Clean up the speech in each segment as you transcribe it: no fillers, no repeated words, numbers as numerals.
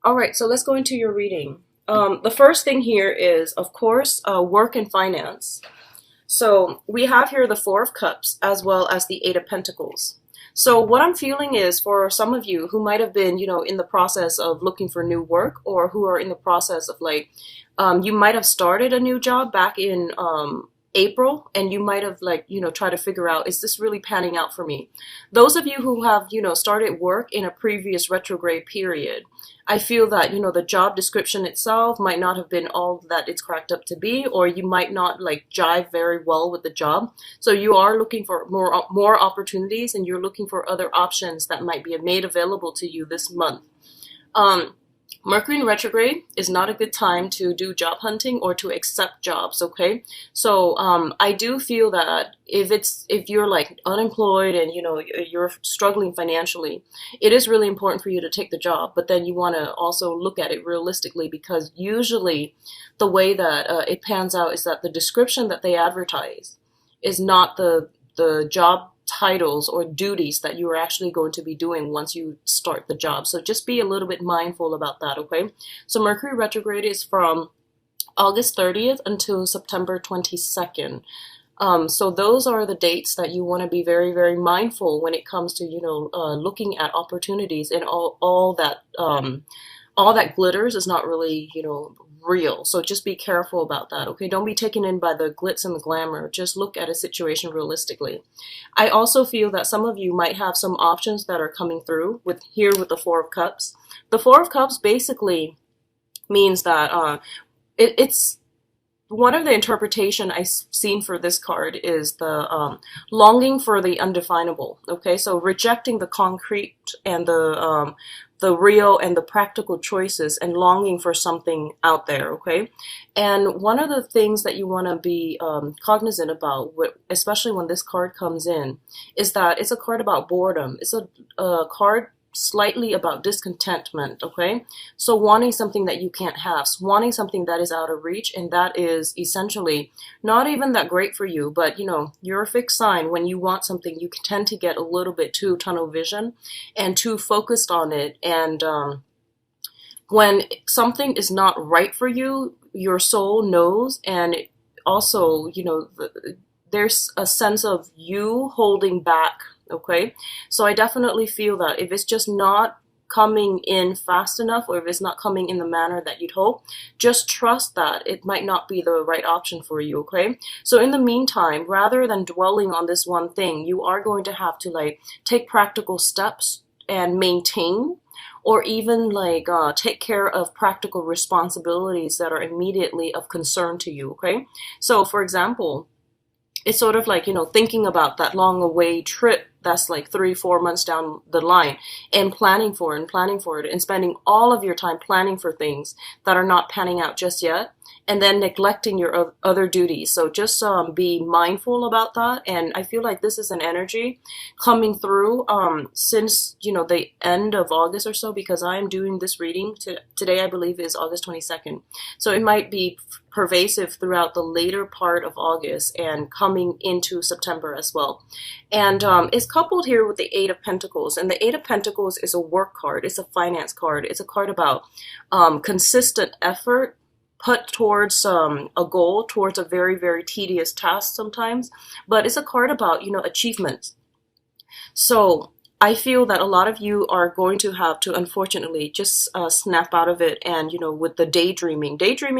All right, so let's go into your reading. The first thing here is, of course, work and finance. So we have here the Four of Cups as well as the Eight of Pentacles. So what I'm feeling is for some of you who might have been, in the process of looking for new work, or who are in the process of you might have started a new job back in April, and you might have tried to figure out, is this really panning out for me? Those of you who have, started work in a previous retrograde period, I feel that, the job description itself might not have been all that it's cracked up to be, or you might not jive very well with the job. So you are looking for more opportunities, and you're looking for other options that might be made available to you this month. Mercury in retrograde is not a good time to do job hunting or to accept jobs, okay? So I do feel that if you're unemployed and you're struggling financially, it is really important for you to take the job, but then you want to also look at it realistically, because usually the way that it pans out is that the description that they advertise is not the job titles or duties that you are actually going to be doing once you start the job. So just be a little bit mindful about that, okay? So Mercury retrograde is from August 30th until September 22nd. So those are the dates that you want to be very, very mindful when it comes to, looking at opportunities, and all that glitters is not really, real. So just be careful about that, okay? Don't be taken in by the glitz and the glamour. Just look at a situation realistically. I also feel that some of you might have some options that are coming through with the Four of Cups. The Four of Cups basically means that it's one of the interpretation I've seen for this card is the longing for the undefinable. Okay, so rejecting the concrete and the real and the practical choices, and longing for something out there. Okay, and one of the things that you want to be cognizant about, especially when this card comes in, is that it's a card about boredom. It's a card slightly about discontentment, okay? So wanting something that you can't have, wanting something that is out of reach, and that is essentially not even that great for you, but you're a fixed sign. When you want something, you tend to get a little bit too tunnel vision and too focused on it, and when something is not right for you, your soul knows, and also, there's a sense of you holding back. Okay, so I definitely feel that if it's just not coming in fast enough, or if it's not coming in the manner that you'd hope, just trust that it might not be the right option for you, okay? So in the meantime, rather than dwelling on this one thing, you are going to have to take practical steps and maintain, or even take care of practical responsibilities that are immediately of concern to you, okay? So for example, it's sort of thinking about that long away trip that's 3-4 months down the line, and planning for it, and spending all of your time planning for things that are not panning out just yet, and then neglecting your other duties. So just be mindful about that. And I feel like this is an energy coming through since the end of August or so, because I am doing this reading today, I believe is August 22nd. So it might be pervasive throughout the later part of August and coming into September as well. And it's coupled here with the Eight of Pentacles. And the Eight of Pentacles is a work card. It's a finance card. It's a card about consistent effort put towards a goal, towards a very, very tedious task sometimes. But it's a card about, achievements. So I feel that a lot of you are going to have to, unfortunately, just snap out of it. And, with the daydreaming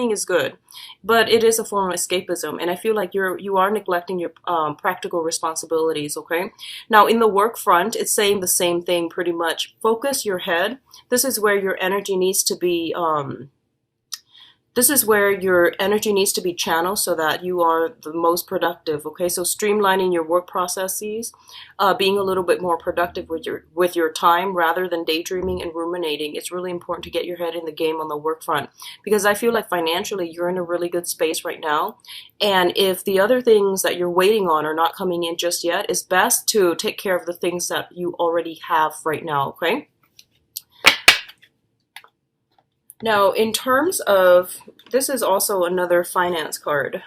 is good, but it is a form of escapism. And I feel like you are neglecting your practical responsibilities, okay? Now, in the work front, it's saying the same thing pretty much. Focus your head. This is where your energy needs to be channeled so that you are the most productive, okay? So streamlining your work processes, being a little bit more productive with your time rather than daydreaming and ruminating. It's really important to get your head in the game on the work front, because I feel like financially you're in a really good space right now. And if the other things that you're waiting on are not coming in just yet, it's best to take care of the things that you already have right now, okay? Now, in terms of, this is also another finance card.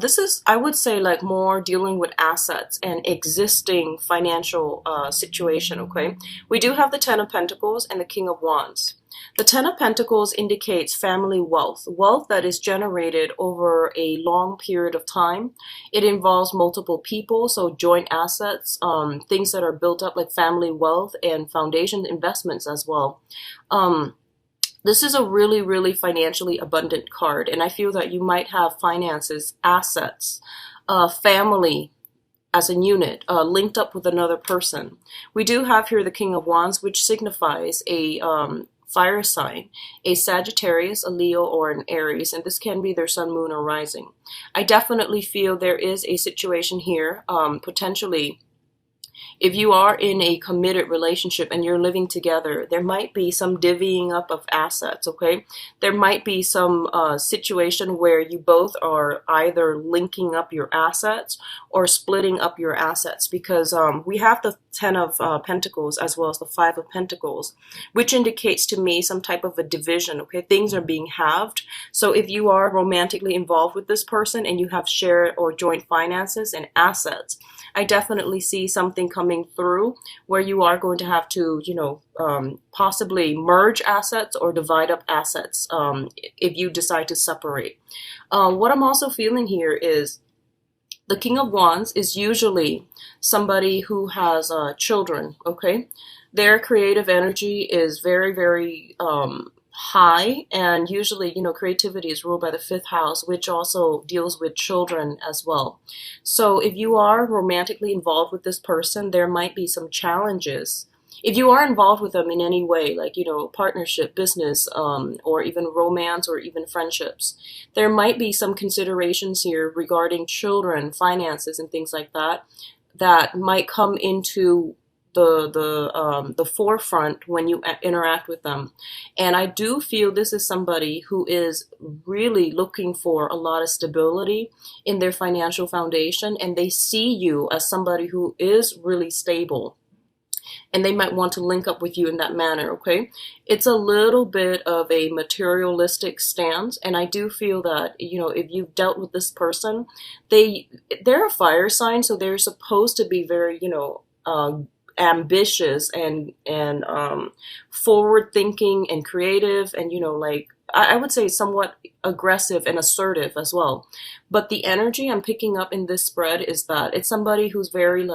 This is, I would say, like more dealing with assets and existing financial situation, okay? We do have the Ten of Pentacles and the King of Wands. The Ten of Pentacles indicates family wealth, wealth that is generated over a long period of time. It involves multiple people, so joint assets, things that are built up like family wealth and foundation investments as well. Um, this is a really, really financially abundant card, and I feel that you might have finances, assets, family as a unit, linked up with another person. We do have here the King of Wands, which signifies a fire sign, a Sagittarius, a Leo, or an Aries, and this can be their sun, moon, or rising. I definitely feel there is a situation here, potentially if you are in a committed relationship and you're living together, there might be some divvying up of assets, okay? There might be some situation where you both are either linking up your assets or splitting up your assets, because we have the Ten of Pentacles as well as the Five of Pentacles, which indicates to me some type of a division, okay? Things are being halved. So if you are romantically involved with this person and you have shared or joint finances and assets, I definitely see something coming through where you are going to have to, possibly merge assets or divide up assets if you decide to separate. What I'm also feeling here is the King of Wands is usually somebody who has children, okay? Their creative energy is very, very high, and usually, creativity is ruled by the fifth house, which also deals with children as well. So if you are romantically involved with this person, there might be some challenges. If you are involved with them in any way, like, partnership, business, or even romance or even friendships, there might be some considerations here regarding children, finances, and things like that, that might come into the forefront when you interact with them. And I do feel this is somebody who is really looking for a lot of stability in their financial foundation, and they see you as somebody who is really stable, and they might want to link up with you in that manner, okay? It's a little bit of a materialistic stance, and I do feel that, if you've dealt with this person, they're a fire sign, so they're supposed to be very, ambitious and forward thinking and creative, and I would say somewhat aggressive and assertive as well. But the energy I'm picking up in this spread is that it's somebody who's very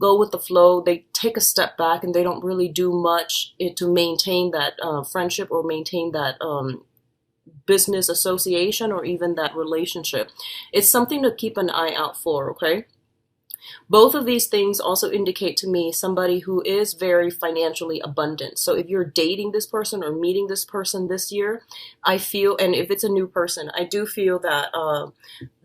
go with the flow. They take a step back and they don't really do much to maintain that friendship or maintain that business association or even that relationship. It's something to keep an eye out for, okay? Both of these things also indicate to me somebody who is very financially abundant. So if you're dating this person or meeting this person this year, I feel, and if it's a new person, I do feel that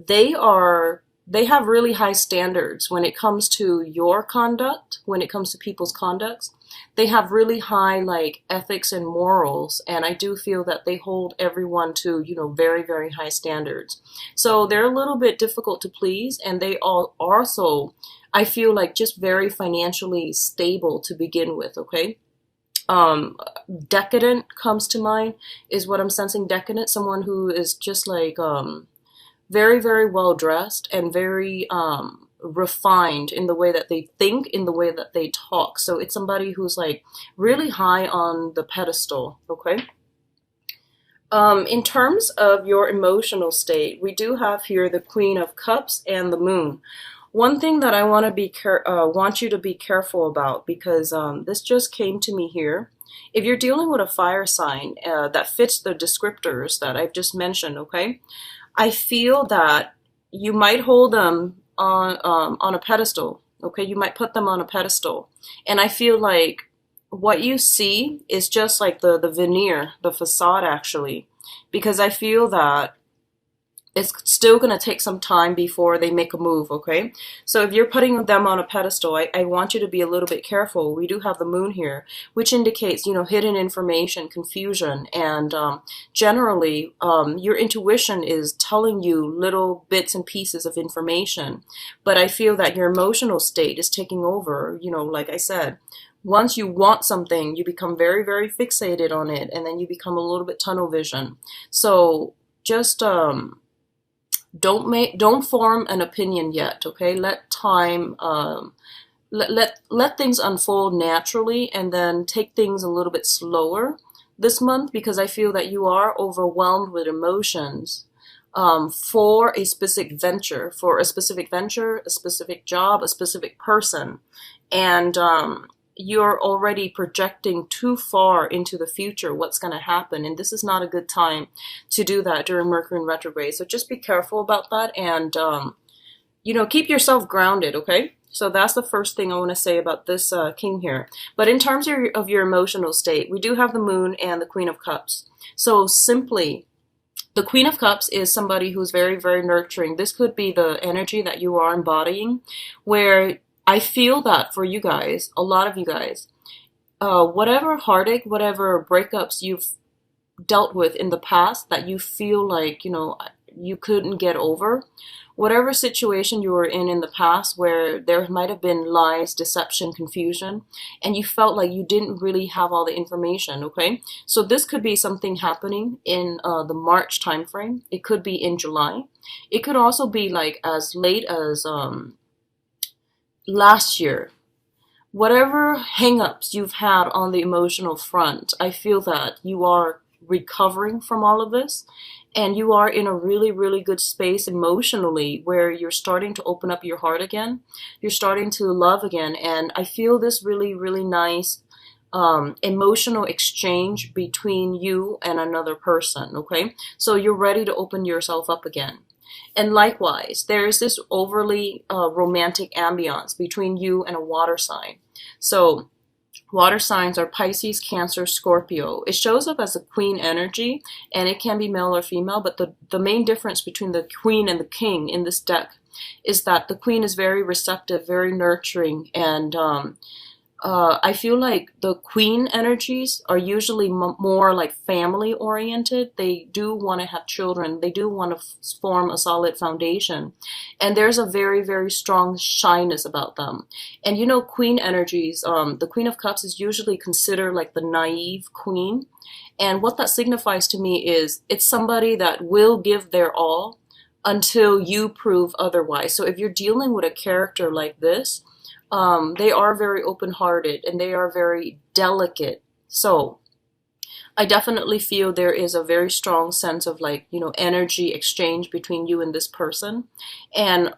they have really high standards when it comes to your conduct, when it comes to people's conducts. They have really high ethics and morals, and I do feel that they hold everyone to, very, very high standards. So they're a little bit difficult to please, and they all also, I feel just very financially stable to begin with, okay? Decadent comes to mind is what I'm sensing. Decadent, someone who is just very, very well dressed and very refined in the way that they think, in the way that they talk. So it's somebody who's really high on the pedestal, okay? In terms of your emotional state, we do have here the Queen of Cups and the Moon. One thing that I want you to be careful about, because this just came to me here. If you're dealing with a fire sign that fits the descriptors that I've just mentioned, okay, I feel that you might hold them on a pedestal, okay? You might put them on a pedestal, and I feel like what you see is just the veneer, the facade, actually, because I feel that it's still going to take some time before they make a move, okay? So if you're putting them on a pedestal, I want you to be a little bit careful. We do have the moon here, which indicates, hidden information, confusion, and generally, your intuition is telling you little bits and pieces of information. But I feel that your emotional state is taking over, like I said. Once you want something, you become very, very fixated on it, and then you become a little bit tunnel vision. So just Don't form an opinion yet, okay? Let time let things unfold naturally, and then take things a little bit slower this month, because I feel that you are overwhelmed with emotions for a specific venture, a specific job, a specific person, and you're already projecting too far into the future what's going to happen, and this is not a good time to do that during Mercury in retrograde. So just be careful about that, and keep yourself grounded, okay? So that's the first thing I want to say about this king here. But in terms of your emotional state, we do have the moon and the Queen of Cups. So simply, the Queen of Cups is somebody who's very, very nurturing. This could be the energy that you are embodying, where I feel that for you guys, a lot of you guys, whatever heartache, whatever breakups you've dealt with in the past that you feel like, you couldn't get over, whatever situation you were in the past where there might have been lies, deception, confusion, and you felt like you didn't really have all the information, okay? So this could be something happening in the March timeframe. It could be in July. It could also be like as late as last year. Whatever hangups you've had on the emotional front, I feel that you are recovering from all of this, and you are in a really, really good space emotionally where you're starting to open up your heart again. You're starting to love again, and I feel this really, really nice emotional exchange between you and another person, okay? So you're ready to open yourself up again. And likewise, there is this overly romantic ambiance between you and a water sign. So water signs are Pisces, Cancer, Scorpio. It shows up as a queen energy, and it can be male or female, but the main difference between the queen and the king in this deck is that the queen is very receptive, very nurturing, and I feel like the queen energies are usually more like family oriented. They do want to have children. They do want to form a solid foundation. And there's a very, very strong shyness about them. And queen energies, the Queen of Cups is usually considered like the naive queen. And what that signifies to me is it's somebody that will give their all until you prove otherwise. So if you're dealing with a character like this, they are very open-hearted and they are very delicate. So I definitely feel there is a very strong sense of energy exchange between you and this person. And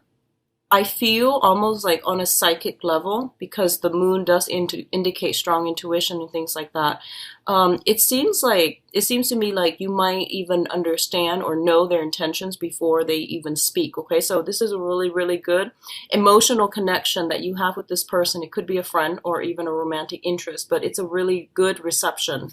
I feel almost like on a psychic level, because the moon does indicate strong intuition and things like that. It seems to me like you might even understand or know their intentions before they even speak. Okay, so this is a really, really good emotional connection that you have with this person. It could be a friend or even a romantic interest, but it's a really good reception.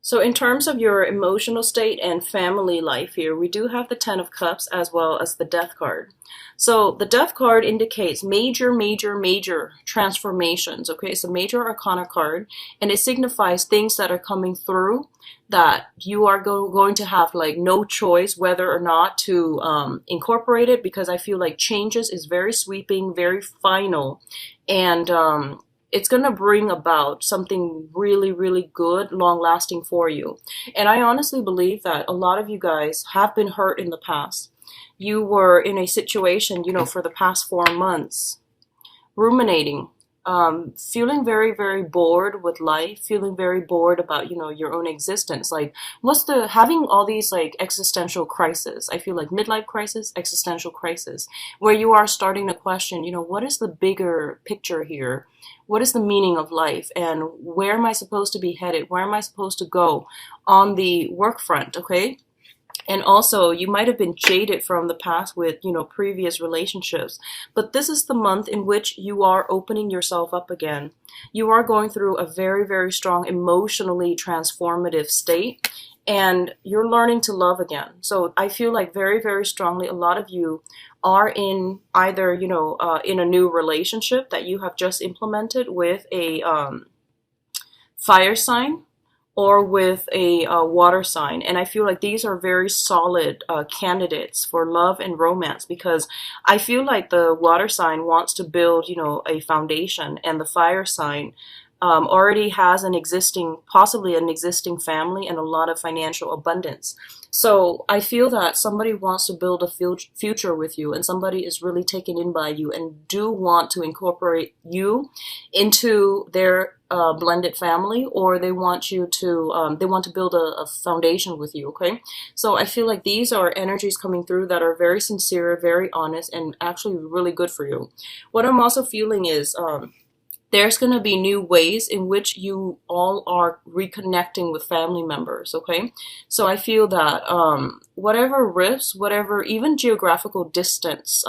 So in terms of your emotional state and family life here, we do have the Ten of Cups as well as the Death card. So the Death card indicates major, major, major transformations. Okay, it's a major arcana card, and it signifies things that are coming through that you are going to have no choice whether or not to incorporate it, because I feel like changes is very sweeping, very final, and it's going to bring about something really, really good, long-lasting for you. And I honestly believe that a lot of you guys have been hurt in the past. You were in a situation, for the past 4 months, ruminating, feeling very, very bored with life, feeling very bored about, your own existence. Having all these existential crises. I feel like midlife crisis, existential crisis, where you are starting to question, what is the bigger picture here? What is the meaning of life? And where am I supposed to be headed? Where am I supposed to go on the work front? Okay. And also, you might have been jaded from the past with, previous relationships. But this is the month in which you are opening yourself up again. You are going through a very, very strong, emotionally transformative state. And you're learning to love again. So I feel like very, very strongly a lot of you are in either, in a new relationship that you have just implemented with a fire sign, or with a water sign. And I feel like these are very solid candidates for love and romance, because I feel like the water sign wants to build, a foundation, and the fire sign already has possibly an existing family and a lot of financial abundance. So I feel that somebody wants to build a future with you, and somebody is really taken in by you and do want to incorporate you into their blended family, or they want you to they want to build a foundation with you. Okay, so I feel like these are energies coming through that are very sincere, very honest, and actually really good for you. What I'm also feeling is there's going to be new ways in which you all are reconnecting with family members. Okay, so I feel that whatever rifts, whatever even geographical distance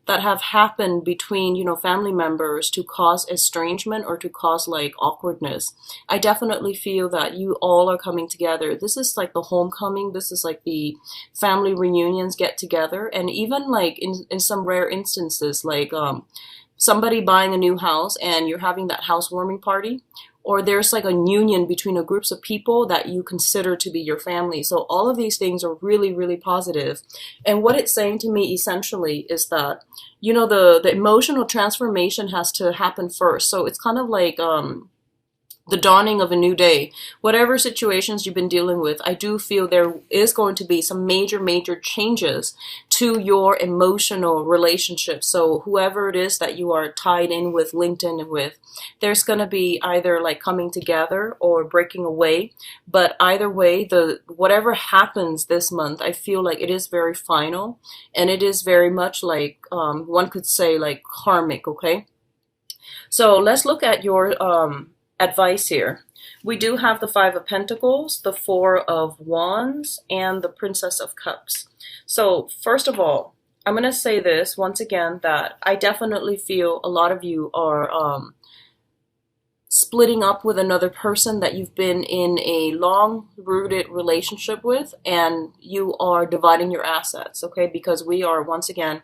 that have happened between, you know, family members to cause estrangement or to cause like awkwardness, I definitely feel that you all are coming together. This is like the homecoming, this is like the family reunions get together, and even like in some rare instances, like somebody buying a new house and you're having that housewarming party, or there's like a union between a groups of people that you consider to be your family. So all of these things are really, really positive. And what it's saying to me essentially is that, you know, the emotional transformation has to happen first. So it's kind of like the dawning of a new day. Whatever situations you've been dealing with, I do feel there is going to be some major changes to your emotional relationship. So whoever it is that you are tied in with, linked in with, there's going to be either like coming together or breaking away. But either way, the whatever happens this month, I feel like it is very final, and it is very much like one could say like karmic. Okay, so let's look at your advice here. We do have the Five of Pentacles, the Four of Wands, and the Princess of Cups. So first of all, I'm going to say this once again, that I definitely feel a lot of you are splitting up with another person that you've been in a long-rooted relationship with, and you are dividing your assets, okay? Because we are, once again,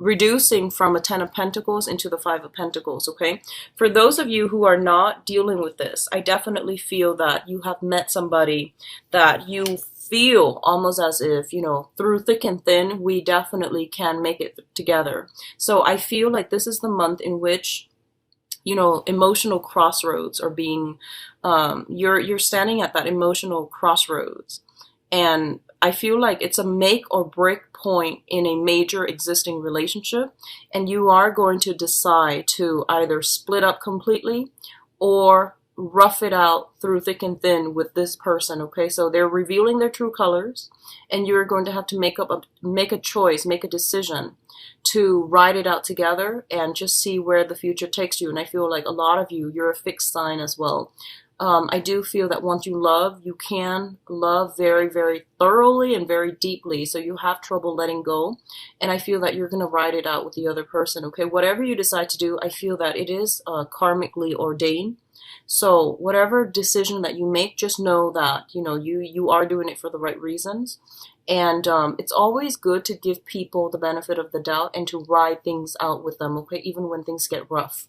reducing from a Ten of Pentacles into the Five of Pentacles, okay? For those of you who are not dealing with this, I definitely feel that you have met somebody that you feel almost as if, you know, through thick and thin, we definitely can make it together. So I feel like this is the month in which, you know, emotional crossroads are being, you're standing at that emotional crossroads. And I feel like it's a make or break point in a major existing relationship, and you are going to decide to either split up completely or rough it out through thick and thin with this person. Okay, so they're revealing their true colors, and you're going to have to make a choice, make a decision to ride it out together and just see where the future takes you. And I feel like a lot of you, you're a fixed sign as well. I do feel that once you love, you can love very thoroughly and very deeply. So you have trouble letting go. And I feel that you're going to ride it out with the other person. Okay, whatever you decide to do, I feel that it is karmically ordained. So whatever decision that you make, just know that, you know, you are doing it for the right reasons. And it's always good to give people the benefit of the doubt and to ride things out with them, okay, even when things get rough.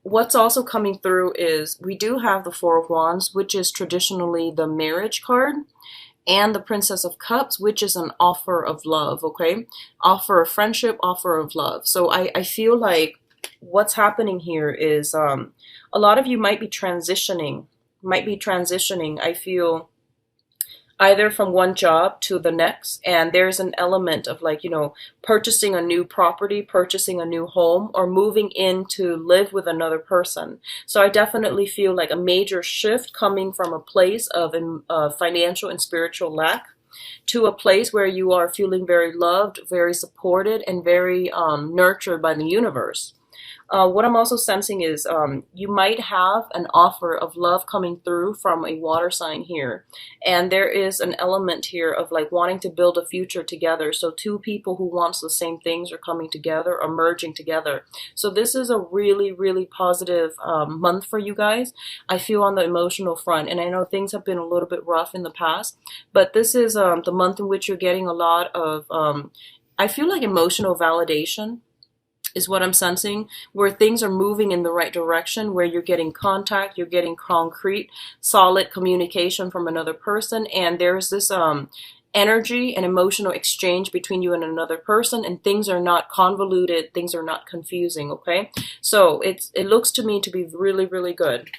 What's also coming through is we do have the Four of Wands, which is traditionally the marriage card, and the Princess of Cups, which is an offer of love, okay? Offer of friendship, offer of love. So I feel like what's happening here is a lot of you might be transitioning, I feel, either from one job to the next, and there's an element of like, you know, purchasing a new property, purchasing a new home, or moving in to live with another person. So I definitely feel like a major shift coming from a place of financial and spiritual lack to a place where you are feeling very loved, very supported, and very nurtured by the universe. What I'm also sensing is you might have an offer of love coming through from a water sign here. And there is an element here of like wanting to build a future together. So two people who wants the same things are coming together or merging together. So this is a really positive month for you guys. I feel on the emotional front. And I know things have been a little bit rough in the past. But this is the month in which you're getting a lot of, I feel like emotional validation is what I'm sensing, where things are moving in the right direction, where you're getting contact, you're getting concrete, solid communication from another person, and there's this energy and emotional exchange between you and another person, and things are not convoluted, things are not confusing, okay? So it looks to me to be really, really good.